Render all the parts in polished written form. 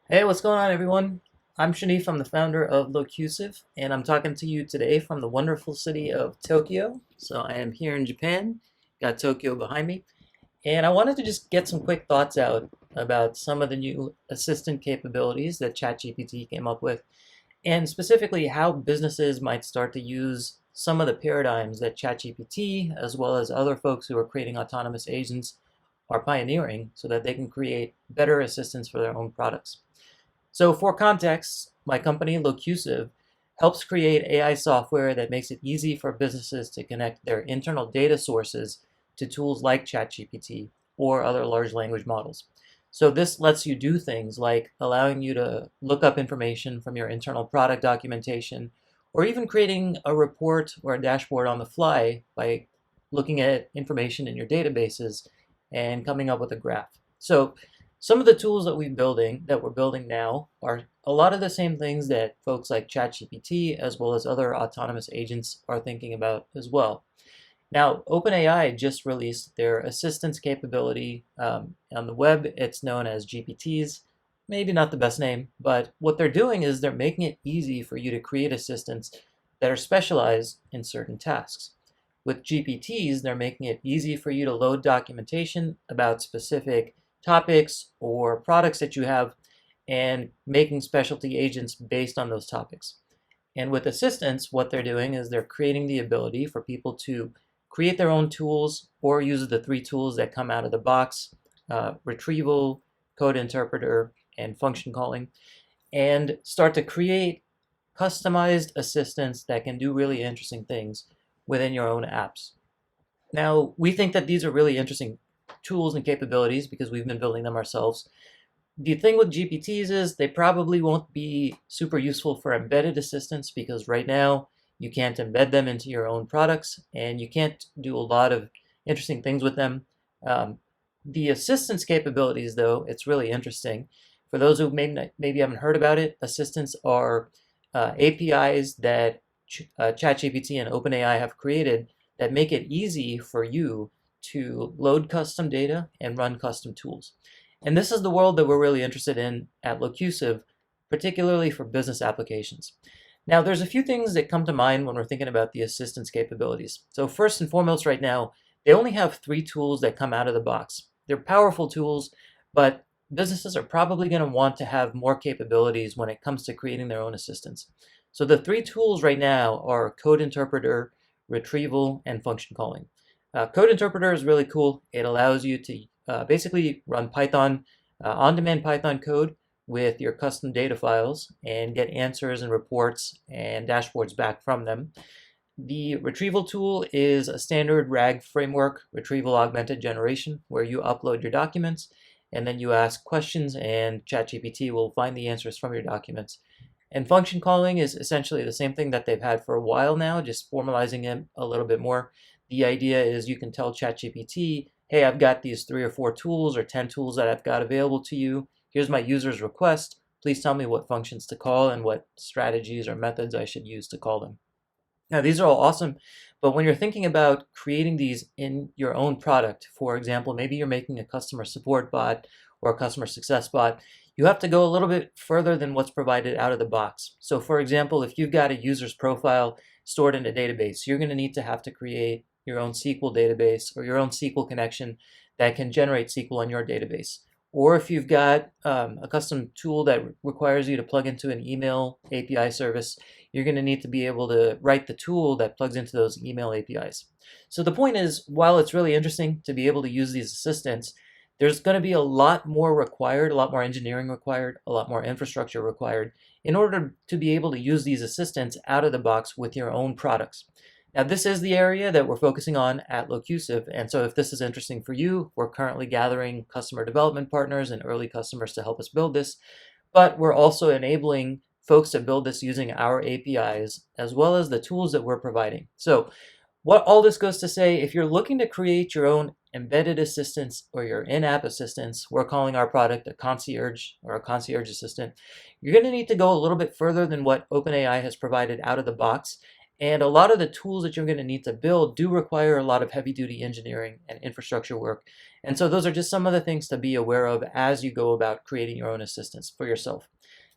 Hey, what's going on, everyone? I'm Shanif. I'm the founder of Locusive, and I'm talking to you today from the wonderful city of Tokyo. So I am here in Japan, got Tokyo behind me, and I wanted to just get some quick thoughts out about some of the new assistant capabilities that ChatGPT came up with, and specifically how businesses might start to use some of the paradigms that ChatGPT, as well as other folks who are creating autonomous agents, are pioneering so that they can create better assistants for their own products. So for context, my company, Locusive, helps create AI software that makes it easy for businesses to connect their internal data sources to tools like ChatGPT or other large language models. So this lets you do things like allowing you to look up information from your internal product documentation, or even creating a report or a dashboard on the fly by looking at information in your databases and coming up with a graph. So some of the tools that we're building now are a lot of the same things that folks like ChatGPT as well as other autonomous agents are thinking about as well. Now, OpenAI just released their assistance capability on the web. It's known as GPTs. Maybe not the best name, but what they're doing is they're making it easy for you to create assistants that are specialized in certain tasks. With GPTs, they're making it easy for you to load documentation about specific topics or products that you have and making specialty agents based on those topics. And with assistants, what they're doing is they're creating the ability for people to create their own tools or use the three tools that come out of the box: retrieval, code interpreter, and function calling, and start to create customized assistants that can do really interesting things within your own apps. Now, we think that these are really interesting tools and capabilities because we've been building them ourselves. The thing with GPTs is they probably won't be super useful for embedded assistants because right now you can't embed them into your own products and you can't do a lot of interesting things with them. Um, the assistance capabilities, though, it's really interesting. For those who maybe haven't heard about it, assistants are APIs that ChatGPT and OpenAI have created that make it easy for you to load custom data and run custom tools. And this is the world that we're really interested in at Locusive, particularly for business applications. Now, there's a few things that come to mind when we're thinking about the assistance capabilities. So first and foremost, right now, they only have three tools that come out of the box. They're powerful tools, but businesses are probably going to want to have more capabilities when it comes to creating their own assistants. So the three tools right now are code interpreter, retrieval, and function calling. Code interpreter is really cool. It allows you to basically run Python, on-demand Python code with your custom data files and get answers and reports and dashboards back from them. The retrieval tool is a standard RAG framework, retrieval augmented generation, where you upload your documents and then you ask questions and ChatGPT will find the answers from your documents. And function calling is essentially the same thing that they've had for a while now, just formalizing it a little bit more. The idea is you can tell ChatGPT, hey, I've got these 3 or 4 tools or 10 tools that I've got available to you. Here's my user's request. Please tell me what functions to call and what strategies or methods I should use to call them. Now, these are all awesome, but when you're thinking about creating these in your own product, for example, maybe you're making a customer support bot or a customer success bot, you have to go a little bit further than what's provided out of the box. So, for example, if you've got a user's profile stored in a database, you're going to need to have to create your own SQL database or your own SQL connection that can generate SQL on your database. Or if you've got a custom tool that requires you to plug into an email API service, you're going to need to be able to write the tool that plugs into those email APIs. So the point is, while it's really interesting to be able to use these assistants, there's going to be a lot more required, a lot more engineering required, a lot more infrastructure required in order to be able to use these assistants out of the box with your own products. Now, this is the area that we're focusing on at Locusive, and so if this is interesting for you, we're currently gathering customer development partners and early customers to help us build this, but we're also enabling folks to build this using our APIs as well as the tools that we're providing. So what all this goes to say, if you're looking to create your own embedded assistants or your in-app assistants, we're calling our product a concierge or a concierge assistant, you're going to need to go a little bit further than what OpenAI has provided out of the box. And a lot of the tools that you're going to need to build do require a lot of heavy-duty engineering and infrastructure work. And so those are just some of the things to be aware of as you go about creating your own assistants for yourself.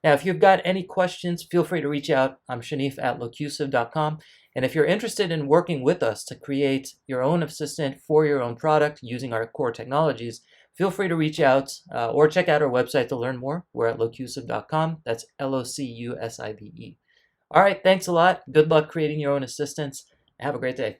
Now, if you've got any questions, feel free to reach out. I'm Shanif at locusive.com. And if you're interested in working with us to create your own assistant for your own product using our core technologies, feel free to reach out or check out our website to learn more. We're at locusive.com. That's Locusive. All right, thanks a lot. Good luck creating your own assistants. Have a great day.